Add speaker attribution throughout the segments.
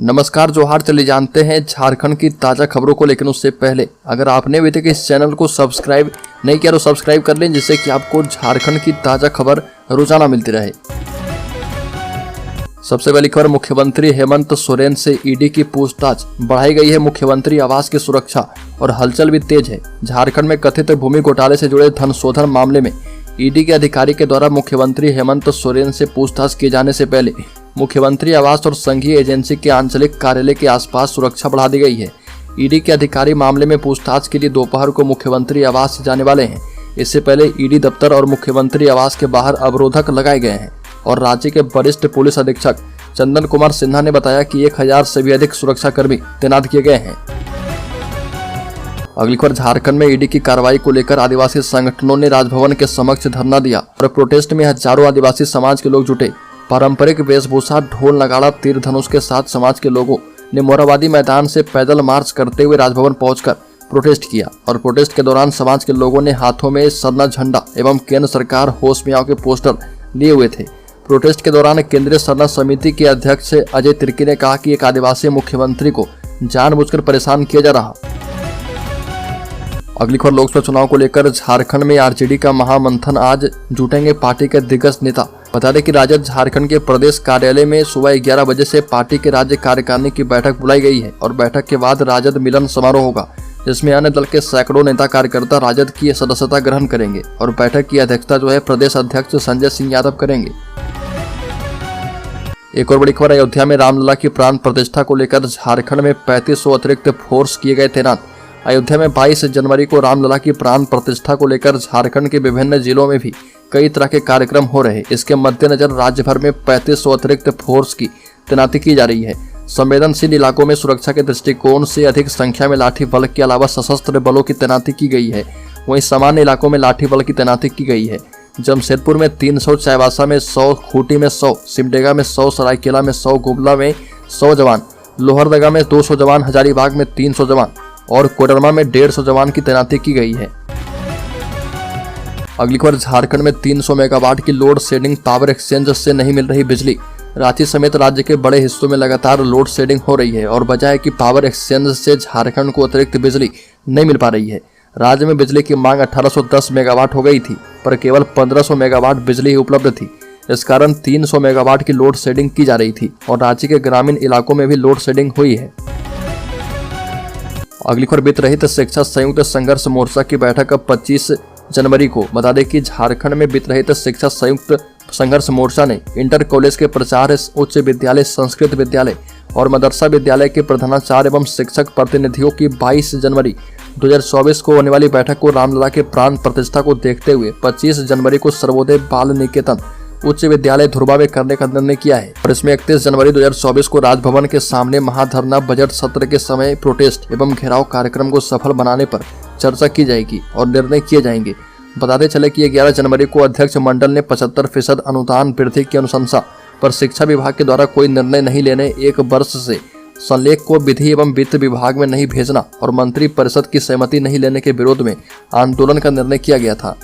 Speaker 1: नमस्कार जोहार। चलिए जानते हैं झारखंड की ताज़ा खबरों को, लेकिन उससे पहले अगर आपने अभी तक इस चैनल को सब्सक्राइब नहीं किया तो सब्सक्राइब कर लें, जिससे कि आपको झारखंड की ताज़ा खबर रोजाना मिलती रहे। सबसे पहली खबर, मुख्यमंत्री हेमंत सोरेन से ईडी की पूछताछ बढ़ाई गई है। मुख्यमंत्री आवास की सुरक्षा और हलचल भी तेज है। झारखंड में कथित भूमि घोटाले से जुड़े धन शोधन मामले में ईडी के अधिकारी के द्वारा मुख्यमंत्री हेमंत सोरेन से पूछताछ किए जाने से पहले मुख्यमंत्री आवास और संघीय एजेंसी के आंचलिक कार्यालय के आसपास सुरक्षा बढ़ा दी गई है। ईडी के अधिकारी मामले में पूछताछ के लिए दोपहर को मुख्यमंत्री आवास जाने वाले हैं। इससे पहले ईडी दफ्तर और मुख्यमंत्री आवास के बाहर अवरोधक लगाए गए हैं और राज्य के वरिष्ठ पुलिस अधीक्षक चंदन कुमार सिन्हा ने बताया कि 1000 से भी अधिक सुरक्षाकर्मी तैनात किए गए हैं। अगली खबर, झारखंड में ईडी की कार्रवाई को लेकर आदिवासी संगठनों ने राजभवन के समक्ष धरना दिया और प्रोटेस्ट में हजारों आदिवासी समाज के लोग जुटे। पारंपरिक वेशभूषा, ढोल नगाड़ा, तीर धनुष के साथ समाज के लोगों ने मोरहाबादी मैदान से पैदल मार्च करते हुए राजभवन पहुंचकर प्रोटेस्ट किया और प्रोटेस्ट के दौरान समाज के लोगों ने हाथों में सरना झंडा एवं केंद्र सरकार होश में आओ के पोस्टर लिए हुए थे। प्रोटेस्ट के दौरान केंद्रीय सरना समिति के अध्यक्ष अजय तिर्की ने कहा कि एक आदिवासी मुख्यमंत्री को जानबूझकर परेशान किया जा रहा। अगली खबर, लोकसभा चुनाव को लेकर झारखंड में आरजेडी का महामंथन, आज जुटेंगे पार्टी के दिग्गज नेता। बता दें कि राजद झारखंड के प्रदेश कार्यालय में सुबह 11 बजे से पार्टी के राज्य कार्यकारिणी की बैठक बुलाई गई है और बैठक के बाद राजद मिलन समारोह होगा, जिसमें अन्य दल के सैकड़ों नेता कार्यकर्ता राजद की सदस्यता ग्रहण करेंगे और बैठक की अध्यक्षता प्रदेश अध्यक्ष संजय सिंह यादव करेंगे। एक और बड़ी खबर, अयोध्या में रामलला की प्राण प्रतिष्ठा को लेकर झारखंड में 3500 अतिरिक्त फोर्स किए गए तैनात। अयोध्या में 22 जनवरी को रामलला की प्राण प्रतिष्ठा को लेकर झारखंड के विभिन्न जिलों में भी कई तरह के कार्यक्रम हो रहे। इसके मद्देनजर राज्य भर में 3500 अतिरिक्त फोर्स की तैनाती की जा रही है। संवेदनशील इलाकों में सुरक्षा के दृष्टिकोण से अधिक संख्या में लाठी बल के अलावा सशस्त्र बलों की तैनाती की गई है। वहीं सामान्य इलाकों में लाठी बल की तैनाती की गई है। जमशेदपुर में 300, चाईबासा में 100, खूंटी में 100, सिमडेगा में 100, सरायकेला में 100, गुमला में 100 जवान, लोहरदगा में 200 जवान, हजारीबाग में 300 जवान और कोडरमा में 150 जवान की तैनाती की गई है। अगली खबर, झारखंड में 300 मेगावाट की लोड शेडिंग, पावर एक्सचेंज से नहीं मिल रही बिजली। रांची समेत राज्य के बड़े हिस्सों में लगातार लोड शेडिंग हो रही है और वजह है कि पावर एक्सचेंज से झारखंड को अतिरिक्त बिजली नहीं मिल पा रही है। राज्य में बिजली की मांग 1810 मेगावाट हो गई थी, पर केवल 1500 मेगावाट बिजली ही उपलब्ध थी। इस कारण 300 मेगावाट की लोड शेडिंग की जा रही थी और राज्य के ग्रामीण इलाकों में भी लोड शेडिंग हुई है। अगली खबर, वित्त रहित शिक्षा संयुक्त संघर्ष मोर्चा की बैठक अब 25 जनवरी को। बता दें कि झारखंड में वित्त रहित शिक्षा संयुक्त संघर्ष मोर्चा ने इंटर कॉलेज के प्राचार्य, उच्च विद्यालय, संस्कृत विद्यालय और मदरसा विद्यालय के प्रधानाचार्य एवं शिक्षक प्रतिनिधियों की 22 जनवरी 2024 को होने वाली बैठक को रामलला के प्राण प्रतिष्ठा को देखते हुए 25 जनवरी को सर्वोदय बाल निकेतन उच्च विद्यालय धुर्बा में करने का निर्णय किया है और इसमें 31 जनवरी 2024 को राजभवन के सामने महाधरना, बजट सत्र के समय प्रोटेस्ट एवं घेराव कार्यक्रम को सफल बनाने पर चर्चा की जाएगी और निर्णय किए जाएंगे। बताते चले कि 11 जनवरी को अध्यक्ष मंडल ने 75% अनुदान वृद्धि की अनुशंसा पर शिक्षा विभाग के द्वारा कोई निर्णय नहीं लेने, 1 वर्ष से संलेख को विधि एवं वित्त विभाग में नहीं भेजना और मंत्री परिषद की सहमति नहीं लेने के विरोध में आंदोलन का निर्णय किया गया था।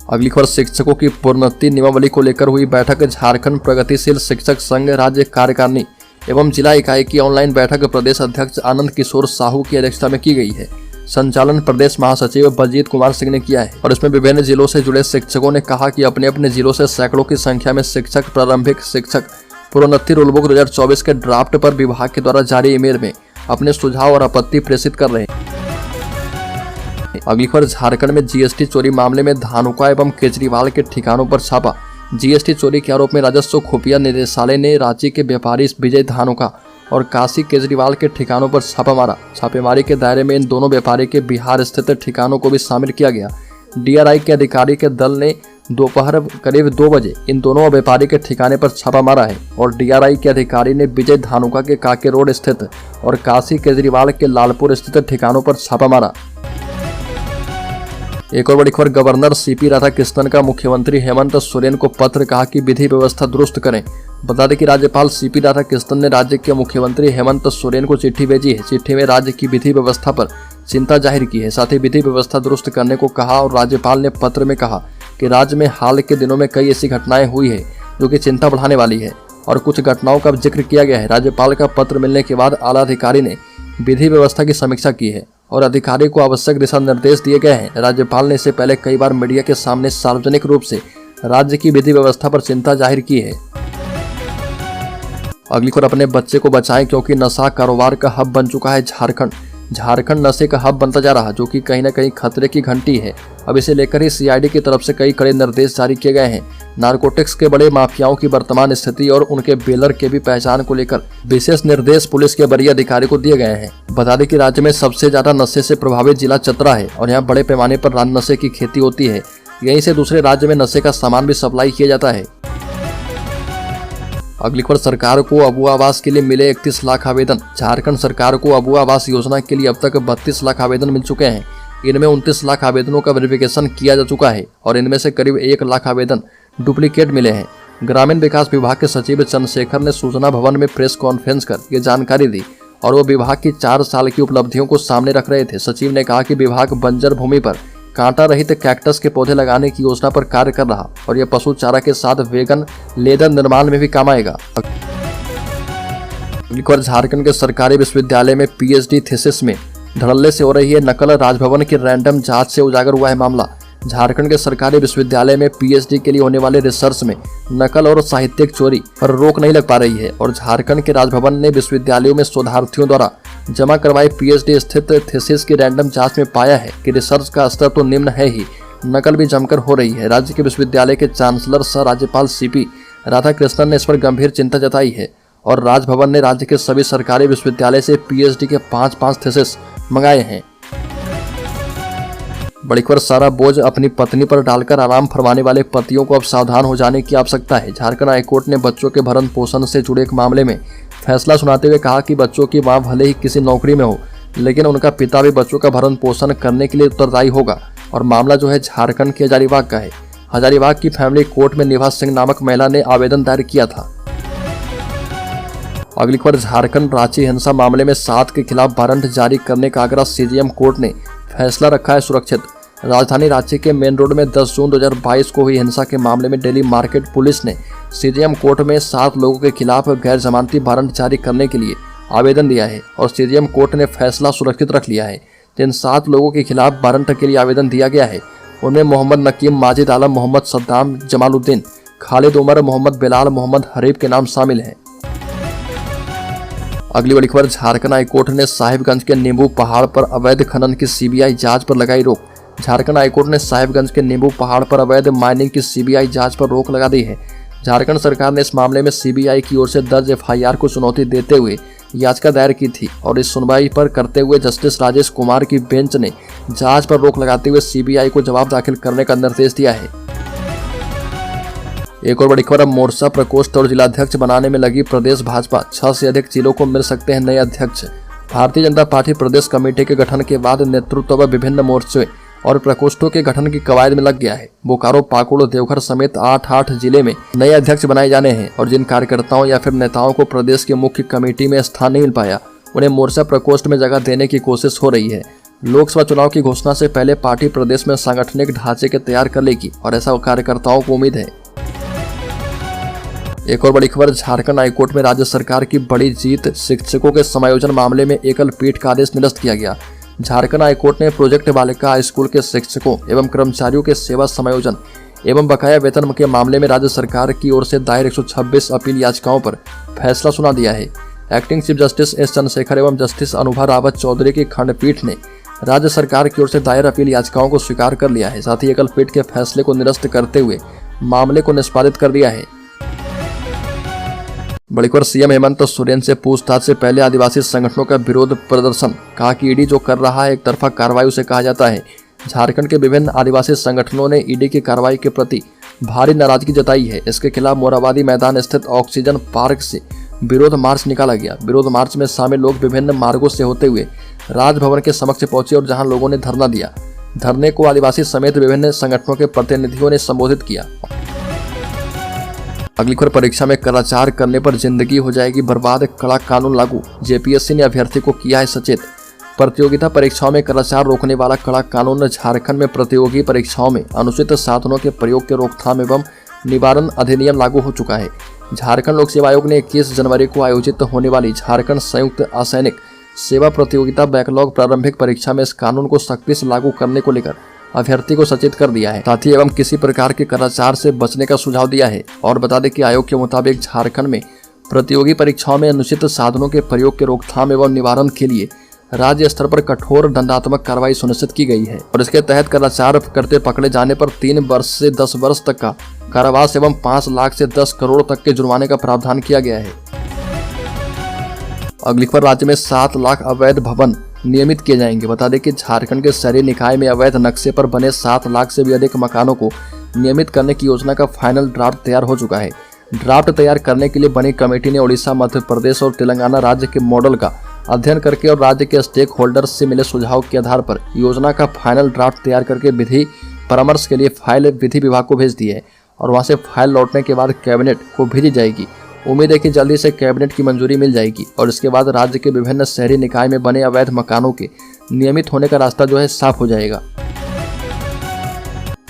Speaker 1: अगली खबर, शिक्षकों की प्रोन्नति नियमावली को लेकर हुई बैठक। झारखंड प्रगतिशील शिक्षक संघ राज्य कार्यकारिणी एवं जिला इकाई की ऑनलाइन बैठक प्रदेश अध्यक्ष आनंद किशोर साहू की अध्यक्षता में की गई है। संचालन प्रदेश महासचिव बलजीत कुमार सिंह ने किया है और इसमें विभिन्न जिलों से जुड़े शिक्षकों ने कहा कि अपने अपने जिलों से सैकड़ों की संख्या में शिक्षक, प्रारंभिक शिक्षक प्रोन्नति रूलबुक 2024 के ड्राफ्ट पर विभाग के द्वारा जारी ईमेल में अपने सुझाव और आपत्ति प्रेषित कर रहे हैं। अगली खबर, झारखंड में जीएसटी चोरी मामले में धानुका एवं केजरीवाल के ठिकानों पर छापा। जीएसटी चोरी के आरोप में राजस्व खुफिया निदेशालय ने रांची के व्यापारी विजय धानुका और काशी केजरीवाल के ठिकानों पर छापा मारा। छापेमारी के दायरे में इन दोनों व्यापारी के बिहार स्थित ठिकानों को भी शामिल किया गया। डीआरआई के अधिकारी के दल ने दोपहर करीब 2 बजे इन दोनों व्यापारी के ठिकाने पर छापा मारा है और डीआरआई के अधिकारी ने विजय धानुका के काके रोड स्थित और काशी केजरीवाल के लालपुर स्थित ठिकानों पर छापा मारा। एक और बड़ी खबर, गवर्नर सीपी राधाकृष्णन का मुख्यमंत्री हेमंत सोरेन को पत्र, कहा कि विधि व्यवस्था दुरुस्त करें। बता दें कि राज्यपाल सीपी राधाकृष्णन ने राज्य के मुख्यमंत्री हेमंत सोरेन को चिट्ठी भेजी है। चिट्ठी में राज्य की विधि व्यवस्था पर चिंता जाहिर की है, साथ ही विधि व्यवस्था दुरुस्त करने को कहा और राज्यपाल ने पत्र में कहा कि राज्य में हाल के दिनों में कई ऐसी घटनाएं हुई है जो कि चिंता बढ़ाने वाली है और कुछ घटनाओं का जिक्र किया गया है। राज्यपाल का पत्र मिलने के बाद आला अधिकारी ने विधि व्यवस्था की समीक्षा की है और अधिकारी को आवश्यक दिशा निर्देश दिए गए हैं। राज्यपाल ने इससे पहले कई बार मीडिया के सामने सार्वजनिक रूप से राज्य की विधि व्यवस्था पर चिंता जाहिर की है। अगली खबर, अपने बच्चे को बचाएं क्योंकि नशा कारोबार का हब बन चुका है झारखंड। झारखंड नशे का हब बनता जा रहा, जो कि कहीं न कहीं खतरे की घंटी है। अब इसे लेकर ही सीआईडी की तरफ से कई कड़े निर्देश जारी किए गए हैं। नारकोटिक्स के बड़े माफियाओं की वर्तमान स्थिति और उनके बेलर के भी पहचान को लेकर विशेष निर्देश पुलिस के वरीय अधिकारी को दिए गए हैं। बता दें कि राज्य में सबसे ज्यादा नशे से प्रभावित जिला चतरा है और यहाँ बड़े पैमाने पर रान नशे की खेती होती है। यहीं से दूसरे राज्य में नशे का सामान भी सप्लाई किया जाता है। अगली खबर, सरकार को अबुआ आवास के लिए मिले 31 लाख आवेदन। झारखंड सरकार को अबुआ आवास योजना के लिए अब तक 32 लाख आवेदन मिल चुके हैं। इनमें 29 लाख आवेदनों का वेरिफिकेशन किया जा चुका है और इनमें से करीब 1 लाख आवेदन डुप्लीकेट मिले हैं। ग्रामीण विकास विभाग के सचिव चंद्रशेखर ने सूचना भवन में प्रेस कॉन्फ्रेंस कर ये जानकारी दी और वो विभाग की 4 साल की उपलब्धियों को सामने रख रहे थे। सचिव ने कहा कि विभाग बंजर भूमि पर कांटा रहित कैक्टस के पौधे लगाने की योजना पर कार्य कर रहा और यह पशु चारा के साथ वेगन लेदर निर्माण में भी काम आएगा। झारखंड के सरकारी विश्वविद्यालय में पीएचडी थीसिस में धड़ल्ले से हो रही है नकल। राजभवन की रैंडम जांच से उजागर हुआ है मामला। झारखंड के सरकारी विश्वविद्यालय में पीएचडी के लिए होने वाले रिसर्च में नकल और साहित्यिक चोरी पर रोक नहीं लग पा रही है और झारखंड के राजभवन ने विश्वविद्यालयों में शोधार्थियों द्वारा जमा करवाई पीएचडी स्थित थीसिस की रैंडम जांच में पाया है कि रिसर्च का स्तर तो निम्न है ही, नकल भी जमकर हो रही है। राज्य के विश्वविद्यालय के चांसलर सह राज्यपाल सीपी राधाकृष्णन ने इस पर गंभीर चिंता जताई है और राजभवन ने राज्य के सभी सरकारी विश्वविद्यालय से पीएचडी के 5 थीसिस मंगाए हैं। बड़ी खबर, सारा बोझ अपनी पत्नी पर डालकर आराम फरमाने वाले पतियों को अब सावधान हो जाने की आवश्यकता है। झारखंड हाईकोर्ट ने बच्चों के भरण पोषण से जुड़े एक मामले में फैसला सुनाते हुए कहा कि बच्चों की मां भले ही किसी नौकरी में हो, लेकिन उनका पिता भी बच्चों का भरण पोषण करने के लिए उत्तरदायी होगा। और मामला जो है झारखंड के हजारीबाग का है। हजारीबाग की फैमिली कोर्ट में निभा सिंह नामक महिला ने आवेदन दायर किया था। अगली खबर, झारखंड रांची हिंसा मामले में 7 के खिलाफ वारंट जारी करने का आगरा सीजेएम कोर्ट ने फैसला रखा है सुरक्षित। राजधानी रांची के मेन रोड में 10 जून 2022 को हुई हिंसा के मामले में दिल्ली मार्केट पुलिस ने सीजेएम कोर्ट में 7 लोगों के खिलाफ गैर जमानती वारंट जारी करने के लिए आवेदन दिया है और सीजेएम कोर्ट ने फैसला सुरक्षित रख लिया है। जिन 7 लोगों के खिलाफ वारंट के लिए आवेदन दिया गया है उनमें मोहम्मद नकीम, माजिद आलम, मोहम्मद सद्दाम, जमालुद्दीन, खालिद उमर, मोहम्मद बिलाल, मोहम्मद हरीफ के नाम शामिल हैं। अगली बड़ी खबर, झारखंड हाईकोर्ट ने साहिबगंज के नींबू पहाड़ पर अवैध खनन की सीबीआई जांच पर लगाई रोक। झारखंड हाईकोर्ट ने साहिबगंज के नींबू पहाड़ पर अवैध माइनिंग की सीबीआई जांच पर रोक लगा दी है। झारखंड सरकार ने इस मामले में सीबीआई की ओर से दर्ज एफआईआर को चुनौती देते हुए याचिका दायर की थी और इस सुनवाई पर करते हुए जस्टिस राजेश कुमार की बेंच ने जांच पर रोक लगाते हुए सीबीआई को जवाब दाखिल करने का निर्देश दिया है। एक और बड़ी खबर, मोर्चा प्रकोष्ठ और जिलाध्यक्ष बनाने में लगी प्रदेश भाजपा। 6 से अधिक जिलों को मिल सकते हैं नए अध्यक्ष। भारतीय जनता पार्टी प्रदेश कमेटी के गठन के बाद नेतृत्व व विभिन्न मोर्चे और प्रकोष्ठों के गठन की कवायद में लग गया है। बोकारो, पाकुड़, देवघर समेत 8 जिले में नए अध्यक्ष बनाए जाने हैं और जिन कार्यकर्ताओं या फिर नेताओं को प्रदेश की मुख्य कमेटी में स्थान नहीं मिल पाया उन्हें मोर्चा प्रकोष्ठ में जगह देने की कोशिश हो रही है। लोकसभा चुनाव की घोषणा से पहले पार्टी प्रदेश में सांगठनिक ढांचे के तैयार कर लेगी और ऐसा कार्यकर्ताओं को उम्मीद है। एक और बड़ी खबर, झारखंड हाईकोर्ट में राज्य सरकार की बड़ी जीत। शिक्षकों के समायोजन मामले में एकल पीठ का आदेश निरस्त किया गया। झारखंड हाईकोर्ट ने प्रोजेक्ट बालिका हाई स्कूल के शिक्षकों एवं कर्मचारियों के सेवा समायोजन एवं बकाया वेतन के मामले में राज्य सरकार की ओर से दायर 126 अपील याचिकाओं पर फैसला सुना दिया है। Acting chief justice S Chandrashekhar एवं जस्टिस अनुभा रावत चौधरी की खंडपीठ ने राज्य सरकार की ओर से दायर अपील याचिकाओं को स्वीकार कर लिया है। साथ ही एकल पीठ के फैसले को निरस्त करते हुए मामले को निष्पादित कर दिया है। बड़ी खबर, सीएम हेमंत सोरेन से पूछताछ से पहले आदिवासी संगठनों का विरोध प्रदर्शन। कहा कि ईडी जो कर रहा है एक तरफा कार्रवाई उसे कहा जाता है। झारखंड के विभिन्न आदिवासी संगठनों ने ईडी की कार्रवाई के प्रति भारी नाराजगी जताई है। इसके खिलाफ मोराबादी मैदान स्थित ऑक्सीजन पार्क से विरोध मार्च निकाला गया। विरोध मार्च में शामिल लोग विभिन्न मार्गों से होते हुए राजभवन के समक्ष पहुंचे और जहां लोगों ने धरना दिया। धरने को आदिवासी समेत विभिन्न संगठनों के प्रतिनिधियों ने संबोधित किया। अगली खबर, परीक्षा में कदाचार करने पर जिंदगी हो जाएगी बर्बाद, कड़ा कानून लागू। जेपीएससी ने अभ्यर्थी को किया है सचेत। प्रतियोगिता परीक्षाओं में कदाचार रोकने वाला कड़ा कानून झारखंड में प्रतियोगी परीक्षाओं में अनुचित साधनों के प्रयोग के रोकथाम एवं निवारण अधिनियम लागू हो चुका है। झारखंड लोक सेवा आयोग ने 21 जनवरी को आयोजित होने वाली झारखंड संयुक्त असैनिक सेवा प्रतियोगिता बैकलॉग प्रारंभिक परीक्षा में इस कानून को सख्ती से लागू करने को लेकर अभ्यर्थी को सचेत कर दिया है, साथ ही एवं किसी प्रकार के कदाचार से बचने का सुझाव दिया है। और बता दें कि आयोग के मुताबिक झारखंड में प्रतियोगी परीक्षाओं में अनुचित साधनों के प्रयोग के रोकथाम एवं निवारण के लिए राज्य स्तर पर कठोर दंडात्मक कार्रवाई सुनिश्चित की गई है और इसके तहत कदाचार करते पकड़े जाने पर 3 वर्ष से 10 वर्ष तक का कारावास एवं 5 लाख से 10 करोड़ तक के जुर्माने का प्रावधान किया गया है। अगली खबर, राज्य में 7 लाख अवैध भवन नियमित किए जाएंगे। बता दें कि झारखंड के शहरी निकाय में अवैध नक्शे पर बने 7 लाख से भी अधिक मकानों को नियमित करने की योजना का फाइनल ड्राफ्ट तैयार हो चुका है। ड्राफ्ट तैयार करने के लिए बनी कमेटी ने उड़ीसा, मध्य प्रदेश और तेलंगाना राज्य के मॉडल का अध्ययन करके और राज्य के स्टेक होल्डर्स से मिले सुझाव के आधार पर योजना का फाइनल ड्राफ्ट तैयार करके विधि परामर्श के लिए फाइल विधि विभाग को भेज दी है और वहां से फाइल लौटने के बाद कैबिनेट को भेजी जाएगी। उम्मीद है कि जल्दी से कैबिनेट की मंजूरी मिल जाएगी और इसके बाद राज्य के विभिन्न शहरी निकाय में बने अवैध मकानों के नियमित होने का रास्ता जो है साफ हो जाएगा।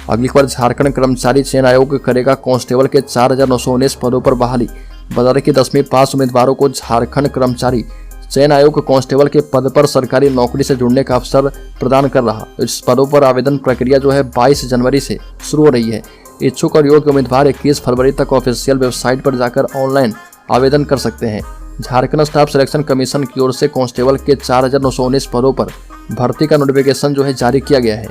Speaker 1: अगली खबर, झारखंड कर्मचारी चयन आयोग करेगा कांस्टेबल के 4,919 पदों पर बहाली। बता दें कि 10वीं पास उम्मीदवारों को झारखंड कर्मचारी चयन आयोग कांस्टेबल के पद पर सरकारी नौकरी से जुड़ने का अवसर प्रदान कर रहा। इस पदों पर आवेदन प्रक्रिया जो है 22 जनवरी से शुरू हो रही है। इच्छुक और योग्य उम्मीदवार 21 फरवरी तक ऑफिशियल वेबसाइट पर जाकर ऑनलाइन आवेदन कर सकते हैं। झारखंड स्टाफ सिलेक्शन कमीशन की ओर से कांस्टेबल के 4,919 पदों पर भर्ती का नोटिफिकेशन जो है जारी किया गया है।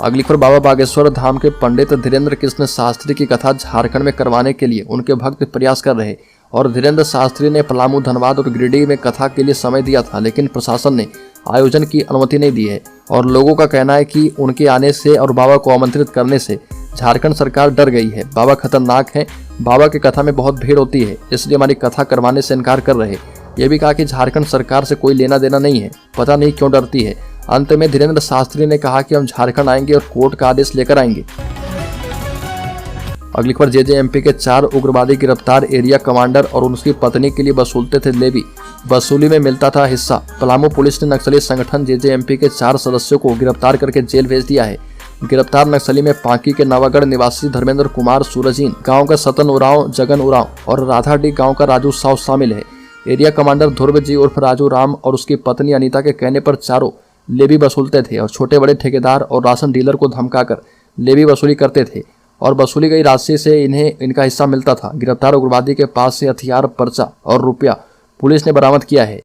Speaker 1: अगली खबर, बाबा बागेश्वर धाम के पंडित धीरेन्द्र कृष्ण शास्त्री की कथा झारखंड में करवाने के लिए उनके भक्त प्रयास कर रहे और धीरेन्द्र शास्त्री ने पलामू, धनबाद और गिरिडीह में कथा के लिए समय दिया था, लेकिन प्रशासन ने आयोजन की अनुमति नहीं दी है और लोगों का कहना है कि उनके आने से और बाबा को आमंत्रित करने से झारखंड सरकार डर गई है। बाबा खतरनाक हैं, बाबा की कथा में बहुत भीड़ होती है, इसलिए हमारी कथा करवाने से इनकार कर रहे। ये भी कहा कि झारखंड सरकार से कोई लेना देना नहीं है, पता नहीं क्यों डरती है। अंत में धीरेन्द्र शास्त्री ने कहा कि हम झारखंड आएंगे और कोर्ट का आदेश लेकर आएंगे। अगली खबर, जेजेएमपी के 4 उग्रवादी गिरफ्तार, एरिया कमांडर और उनकी पत्नी के लिए वसूलते थे लेवी, वसूली में मिलता था हिस्सा। पलामू पुलिस ने नक्सली संगठन जेजेएमपी के 4 सदस्यों को गिरफ्तार करके जेल भेज दिया है। गिरफ्तार नक्सली में पांकी के नवागढ़ निवासी धर्मेंद्र कुमार सूरजीन गांव का सतन उरांव, जगन उरांव और राधाडी गांव का राजू साव शामिल है। एरिया कमांडर ध्रुव जी उर्फ राजू राम और उसकी पत्नी अनीता के कहने पर चारों लेवी वसूलते थे और छोटे बड़े ठेकेदार और राशन डीलर को धमकाकर लेवी वसूली करते थे और वसूली गई राशि से इन्हें इनका हिस्सा मिलता था। गिरफ्तार उग्रवादी के पास से हथियार, पर्चा और रुपया पुलिस ने बरामद किया है।